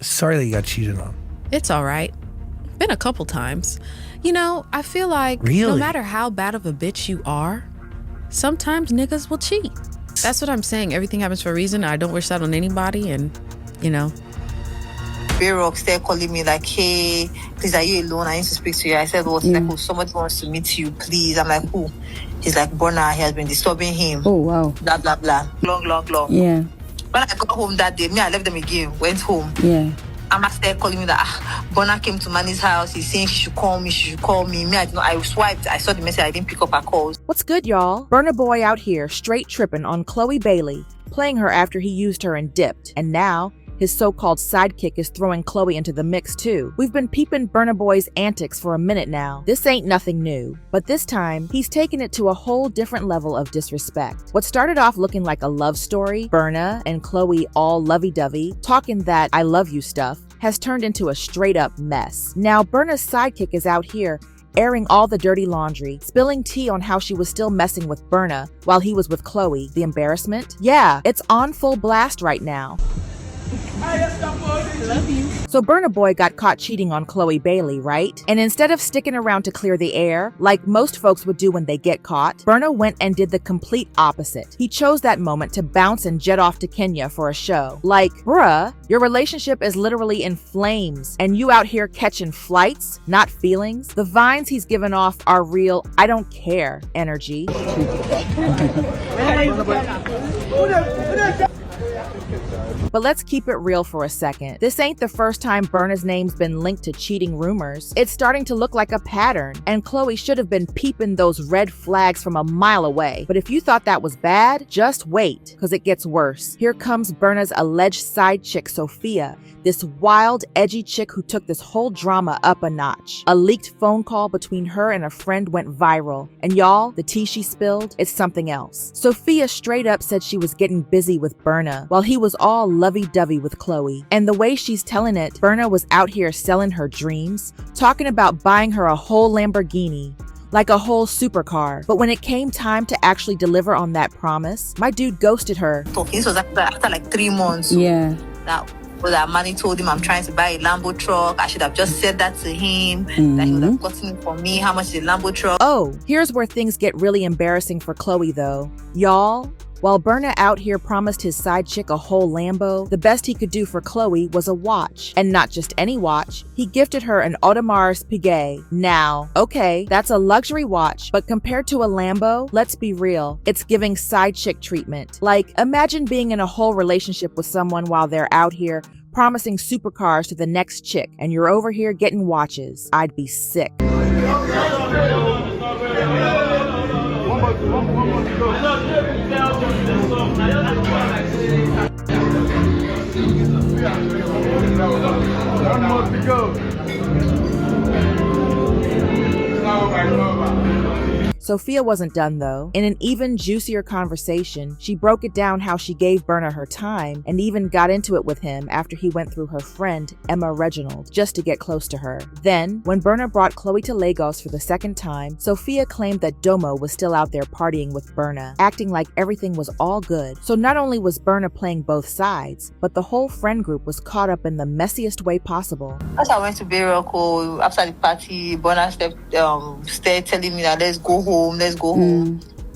Sorry that you got cheated on. It's all right. Been a couple times. You know, I feel like no Really? matter how bad of a bitch you are, sometimes niggas will cheat. That's what I'm saying. Everything happens for a reason. I don't wish that on anybody, and, you know. Rock started calling me like, hey, please, are you alone? I need to speak to you. I said, what? He's like, oh, somebody wants to meet you, please. I'm like, who? He's like, Burna has been disturbing him. Oh, wow. Blah, blah, blah. Long. Yeah. When I got home that day, I left them again, went home. Yeah. Amma started calling me that Burna came to Manny's house. He's saying she should call me. I swiped. I saw the message. I didn't pick up her calls. What's good, y'all? Burna boy out here straight tripping on Khloe Bailey, playing her after he used her and dipped. And now, his so-called sidekick is throwing Khloe into the mix too. We've been peeping Burna boy's antics for a minute now. This ain't nothing new. But this time, he's taken it to a whole different level of disrespect. What started off looking like a love story, Burna and Khloe all lovey-dovey, talking that I love you stuff, has turned into a straight-up mess. Now, Burna's sidekick is out here airing all the dirty laundry, spilling tea on how she was still messing with Burna while he was with Khloe. The embarrassment? Yeah, it's on full blast right now. Love you. So Burna boy got caught cheating on Khloe Bailey, right? And instead of sticking around to clear the air, like most folks would do when they get caught, Burna went and did the complete opposite. He chose that moment to bounce and jet off to Kenya for a show. Like, bruh, your relationship is literally in flames, and you out here catching flights, not feelings. The vines he's given off are real, I don't care energy. But let's keep it real for a second. This ain't the first time Burna's name's been linked to cheating rumors. It's starting to look like a pattern, and Khloe should have been peeping those red flags from a mile away. But if you thought that was bad, just wait, cause it gets worse. Here comes Burna's alleged side chick, Sophia, this wild, edgy chick who took this whole drama up a notch. A leaked phone call between her and a friend went viral, and y'all, the tea she spilled, it's something else. Sophia straight up said she was getting busy with Burna, while he was all lovey-dovey with Khloe. And the way she's telling it, Burna was out here selling her dreams, talking about buying her a whole Lamborghini, like a whole supercar. But when it came time to actually deliver on that promise, my dude ghosted her. This was after like 3 months. Yeah. That Manny told him I'm trying to buy a Lambo truck. I should have just said that to him. That he would have gotten it for me. How much is a Lambo truck? Oh, here's where things get really embarrassing for Khloe though. Y'all, while Burna out here promised his side chick a whole Lambo, the best he could do for Khloe was a watch. And not just any watch, he gifted her an Audemars Piguet. Now, okay, that's a luxury watch, but compared to a Lambo, let's be real, it's giving side chick treatment. Like, imagine being in a whole relationship with someone while they're out here promising supercars to the next chick, and you're over here getting watches. I'd be sick. Sophia wasn't done though. In an even juicier conversation, she broke it down how she gave Burna her time and even got into it with him after he went through her friend, Emma Reginald, just to get close to her. Then, when Burna brought Khloe to Lagos for the second time, Sophia claimed that Domo was still out there partying with Burna, acting like everything was all good. So not only was Burna playing both sides, but the whole friend group was caught up in the messiest way possible. As I went to Beroko after the party, Burna started telling me that let's go home.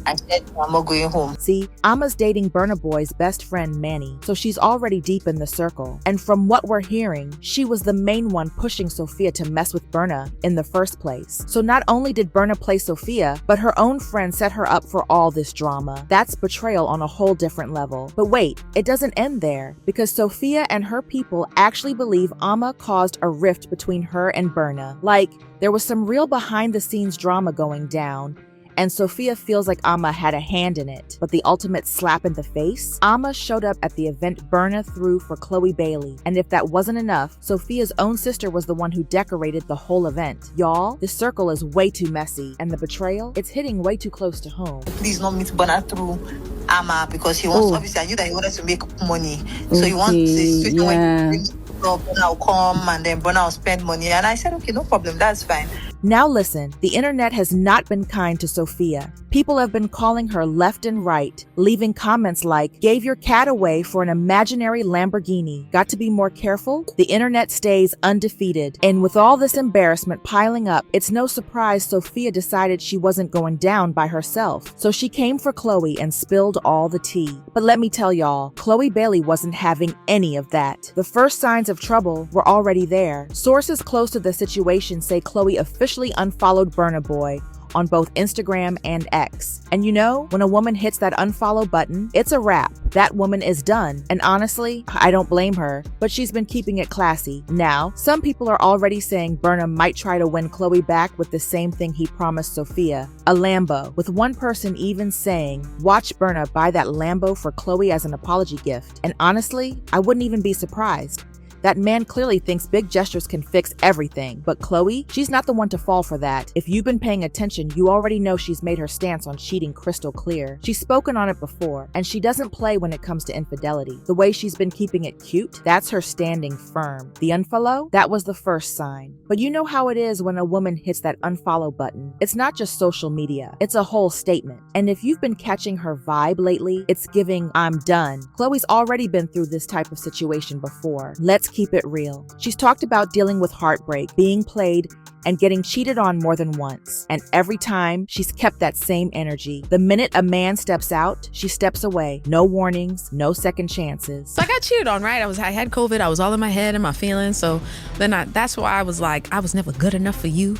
I said, I'm not going home. See, Amma's dating Burna Boy's best friend, Manny, so she's already deep in the circle. And from what we're hearing, she was the main one pushing Sophia to mess with Burna in the first place. So not only did Burna play Sophia, but her own friend set her up for all this drama. That's betrayal on a whole different level. But wait, it doesn't end there, because Sophia and her people actually believe Amma caused a rift between her and Burna. Like, there was some real behind-the-scenes drama going down, and Sophia feels like Amma had a hand in it. But the ultimate slap in the face? Amma showed up at the event Burna threw for Khloe Bailey. And if that wasn't enough, Sophia's own sister was the one who decorated the whole event. Y'all, this circle is way too messy. And the betrayal? It's hitting way too close to home. Please not meet Burna through Amma because he wants, obviously I knew that he wanted to make money. So he wants to switch when Burna will come and then Burna will spend money. And I said, okay, no problem, that's fine. Now listen, the internet has not been kind to Sophia. People have been calling her left and right, leaving comments like, gave your cat away for an imaginary Lamborghini. Got to be more careful? The internet stays undefeated. And with all this embarrassment piling up, it's no surprise Sophia decided she wasn't going down by herself. So she came for Khloe and spilled all the tea. But let me tell y'all, Khloe Bailey wasn't having any of that. The first signs of trouble were already there. Sources close to the situation say Khloe officially unfollowed Burna Boy on both Instagram and X. And you know, when a woman hits that unfollow button, it's a wrap. That woman is done. And honestly, I don't blame her, but she's been keeping it classy. Now, some people are already saying Burna might try to win Khloe back with the same thing he promised Sophia, a Lambo, with one person even saying, watch Burna buy that Lambo for Khloe as an apology gift. And honestly, I wouldn't even be surprised. That man clearly thinks big gestures can fix everything, but Khloe, she's not the one to fall for that. If you've been paying attention, you already know she's made her stance on cheating crystal clear. She's spoken on it before, and she doesn't play when it comes to infidelity. The way she's been keeping it cute, that's her standing firm. The unfollow, that was the first sign. But you know how it is when a woman hits that unfollow button. It's not just social media, it's a whole statement. And if you've been catching her vibe lately, it's giving, I'm done. Khloe's already been through this type of situation before. Let's keep it real. She's talked about dealing with heartbreak, being played, and getting cheated on more than once. And every time, she's kept that same energy. The minute a man steps out, she steps away. No warnings, no second chances. So I got cheated on, right? I had COVID. I was all in my head and my feelings. So then that's why I was like, I was never good enough for you.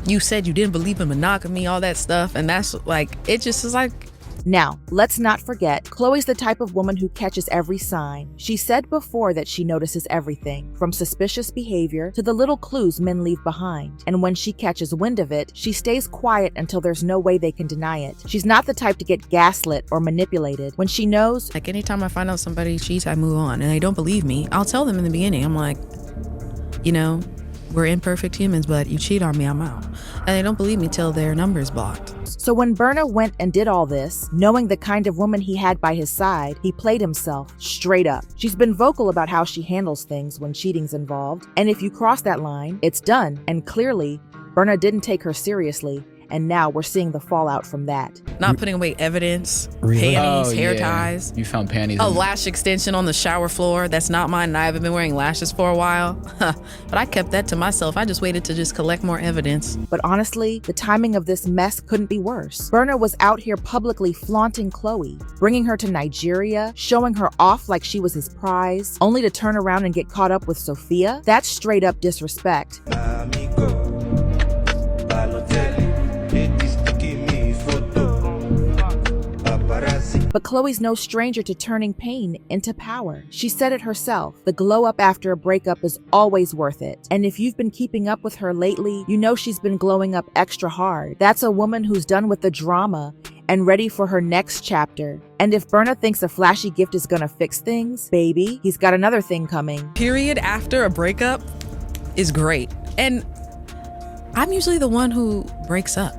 You said you didn't believe in monogamy, all that stuff. And that's like, it just is like, now, let's not forget, Khloe's the type of woman who catches every sign. She said before that she notices everything, from suspicious behavior to the little clues men leave behind. And when she catches wind of it, she stays quiet until there's no way they can deny it. She's not the type to get gaslit or manipulated. When she knows, like anytime I find out somebody cheats, I move on. And they don't believe me, I'll tell them in the beginning. I'm like, you know, we're imperfect humans, but you cheat on me, I'm out. And they don't believe me till their number's blocked. So when Burna went and did all this, knowing the kind of woman he had by his side, he played himself straight up. She's been vocal about how she handles things when cheating's involved. And if you cross that line, it's done. And clearly, Burna didn't take her seriously. And now we're seeing the fallout from that. Not putting away evidence, Really? panties, hair ties. You found panties. A lash extension on the shower floor. That's not mine, and I haven't been wearing lashes for a while. But I kept that to myself. I just waited to just collect more evidence. But honestly, the timing of this mess couldn't be worse. Burna was out here publicly flaunting Khloe, bringing her to Nigeria, showing her off like she was his prize, only to turn around and get caught up with Sophia. That's straight up disrespect. But Khloe's no stranger to turning pain into power. She said it herself. The glow up after a breakup is always worth it. And if you've been keeping up with her lately, you know she's been glowing up extra hard. That's a woman who's done with the drama and ready for her next chapter. And if Burna thinks a flashy gift is gonna fix things, baby, he's got another thing coming. Period after a breakup is great. And I'm usually the one who breaks up.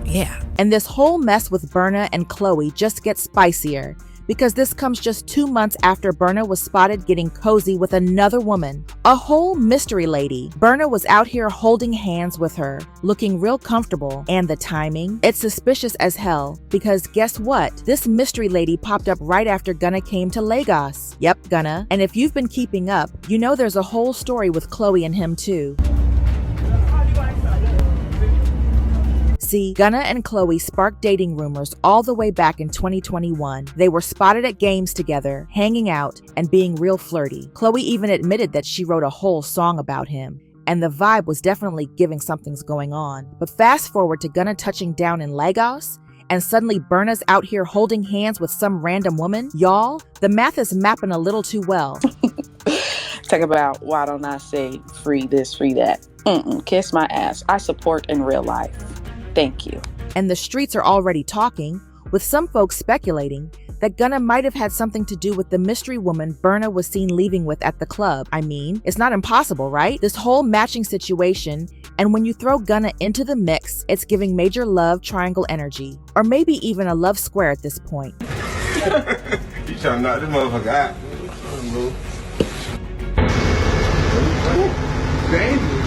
Yeah. And this whole mess with Burna and Khloe just gets spicier because this comes just 2 months after Burna was spotted getting cozy with another woman, a whole mystery lady. Burna was out here holding hands with her, looking real comfortable, and the timing, it's suspicious as hell because guess what? This mystery lady popped up right after Gunna came to Lagos. Yep, Gunna. And if you've been keeping up, you know there's a whole story with Khloe and him too. See, Gunna and Khloe sparked dating rumors all the way back in 2021. They were spotted at games together, hanging out, and being real flirty. Khloe even admitted that she wrote a whole song about him, and the vibe was definitely giving something's going on. But fast forward to Gunna touching down in Lagos, and suddenly Burna's out here holding hands with some random woman. Y'all, the math is mapping a little too well. Talk about why don't I say free this, free that. Kiss my ass. I support in real life. Thank you. And the streets are already talking, with some folks speculating that Gunna might have had something to do with the mystery woman Burna was seen leaving with at the club. I mean, it's not impossible, right? This whole matching situation, and when you throw Gunna into the mix, it's giving major love triangle energy, or maybe even a love square at this point. You trying to knock this motherfucker out. Dangerous.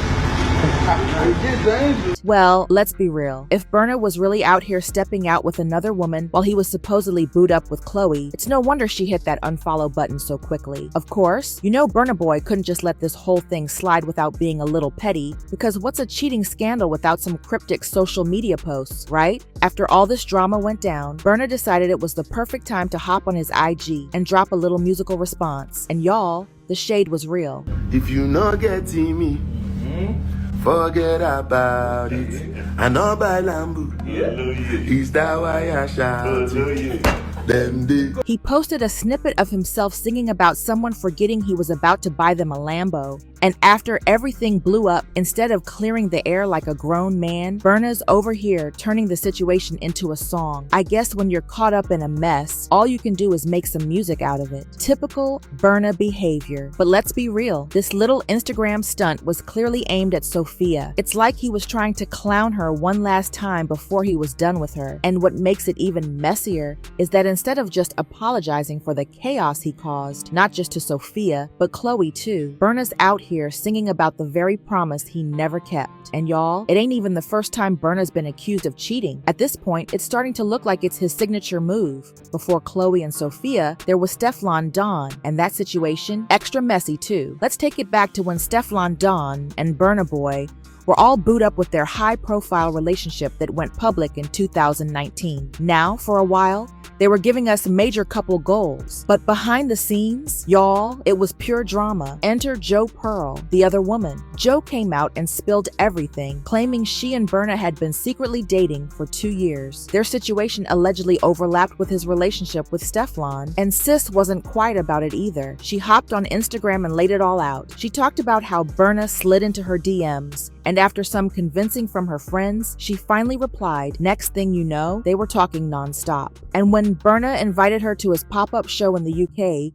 Well, let's be real. If Burna was really out here stepping out with another woman while he was supposedly booed up with Khloe, it's no wonder she hit that unfollow button so quickly. Of course, you know Burna Boy couldn't just let this whole thing slide without being a little petty, because what's a cheating scandal without some cryptic social media posts, right? After all this drama went down, Burna decided it was the perfect time to hop on his IG and drop a little musical response. And y'all, the shade was real. If you not getting me, forget about it. I know by Lambu. Is that why I shout? He posted a snippet of himself singing about someone forgetting he was about to buy them a Lambo. And after everything blew up, instead of clearing the air like a grown man, Burna's over here turning the situation into a song. I guess when you're caught up in a mess, all you can do is make some music out of it. Typical Burna behavior. But let's be real, this little Instagram stunt was clearly aimed at Sophia. It's like he was trying to clown her one last time before he was done with her. And what makes it even messier is that instead of just apologizing for the chaos he caused, not just to Sophia, but Khloe too, Burna's out here singing about the very promise he never kept. And y'all, it ain't even the first time Burna's been accused of cheating. At this point, it's starting to look like it's his signature move. Before Khloe and Sophia, there was Stefflon Don, and that situation, extra messy too. Let's take it back to when Stefflon Don and Burna Boy were all booed up with their high-profile relationship that went public in 2019. Now, for a while, they were giving us major couple goals. But behind the scenes, y'all, it was pure drama. Enter Jo Pearl, the other woman. Jo came out and spilled everything, claiming she and Burna had been secretly dating for 2 years. Their situation allegedly overlapped with his relationship with Stefflon, and sis wasn't quiet about it either. She hopped on Instagram and laid it all out. She talked about how Burna slid into her DMs, and after some convincing from her friends, she finally replied. Next thing you know, they were talking nonstop. And when Burna invited her to his pop-up show in the UK,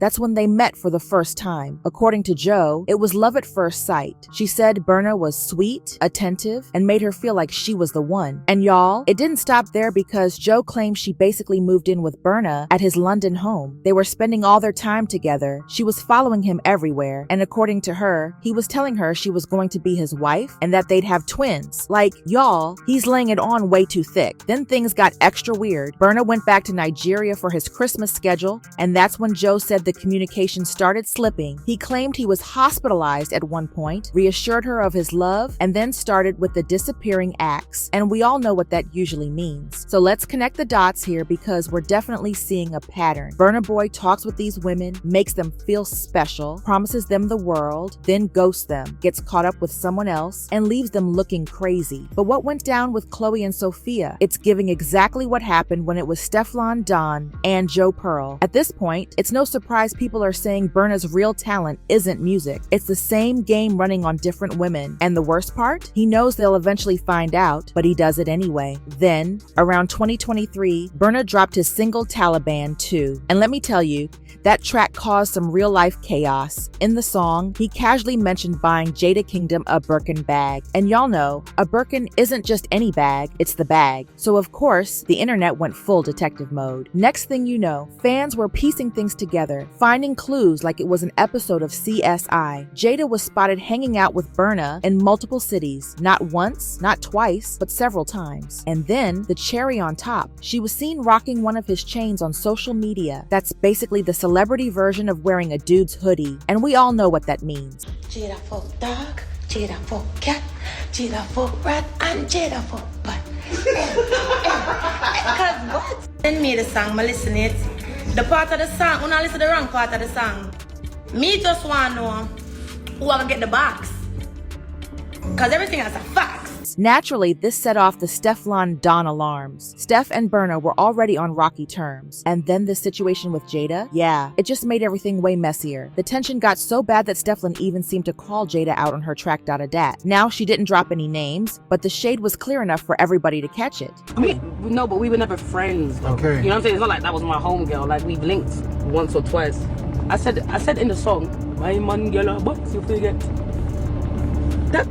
that's when they met for the first time. According to Jo, it was love at first sight. She said Burna was sweet, attentive, and made her feel like she was the one. And y'all, it didn't stop there because Jo claimed she basically moved in with Burna at his London home. They were spending all their time together. She was following him everywhere. And according to her, he was telling her she was going to be his wife and that they'd have twins. Like, y'all, he's laying it on way too thick. Then things got extra weird. Burna went back to Nigeria for his Christmas schedule, and that's when Jo said the communication started slipping. He claimed he was hospitalized at one point, reassured her of his love, and then started with the disappearing acts. And we all know what that usually means. So let's connect the dots here because we're definitely seeing a pattern. Burna Boy talks with these women, makes them feel special, promises them the world, then ghosts them, gets caught up with someone else, and leaves them looking crazy. But what went down with Khloe and Sophia? It's giving exactly what happened when it was Stefflon Don and Jo Pearl. At this point, it's no surprise people are saying Burna's real talent isn't music. It's the same game running on different women. And the worst part? He knows they'll eventually find out, but he does it anyway. Then, around 2023, Burna dropped his single Taliban 2. And let me tell you, that track caused some real-life chaos. In the song, he casually mentioned buying Jada Kingdom a Birkin bag. And y'all know, a Birkin isn't just any bag, it's the bag. So of course, the internet went full detective mode. Next thing you know, fans were piecing things together, finding clues like it was an episode of CSI. Jada was spotted hanging out with Burna in multiple cities, not once, not twice, but several times. And then, the cherry on top, she was seen rocking one of his chains on social media. That's basically the celebrity version of wearing a dude's hoodie, and we all know what that means. Jada fuck dog, Jada fuck cat, Jada fuck rat, and Jada fuck butt. Cause what? Send me the song, I listen it. The part of the song, when I listen to the wrong part of the song, me just want to know who I gonna get the box. Cause everything has a fax. Naturally, this set off the Stefflon Don alarms. Steph and Burna were already on rocky terms. And then this situation with Jada? Yeah, it just made everything way messier. The tension got so bad that Stefflon even seemed to call Jada out on her track Dada Dat. Now, she didn't drop any names, but the shade was clear enough for everybody to catch it. I mean, no, but we were never friends, though. Okay. You know what I'm saying? It's not like that was my homegirl. Like, we've linked once or twice. I said in the song, my man girl, but you forget. That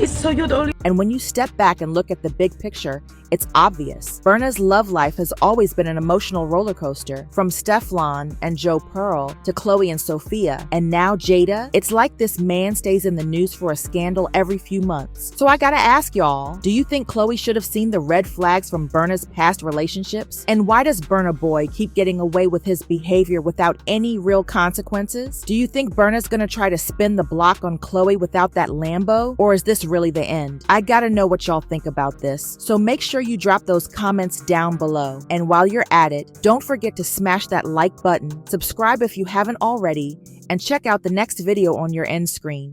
is so you're the only And when you step back and look at the big picture, it's obvious. Burna's love life has always been an emotional roller coaster, from Stefan and Joe Pearl to Khloe and Sophia, and now Jada. It's like this man stays in the news for a scandal every few months. So I gotta ask y'all, do you think Khloe should have seen the red flags from Burna's past relationships? And why does Burna Boy keep getting away with his behavior without any real consequences? Do you think Burna's gonna try to spin the block on Khloe without that Lambo? Or is this really the end? I gotta know what y'all think about this. So make sure you drop those comments down below. And while you're at it, don't forget to smash that like button, subscribe if you haven't already, and check out the next video on your end screen.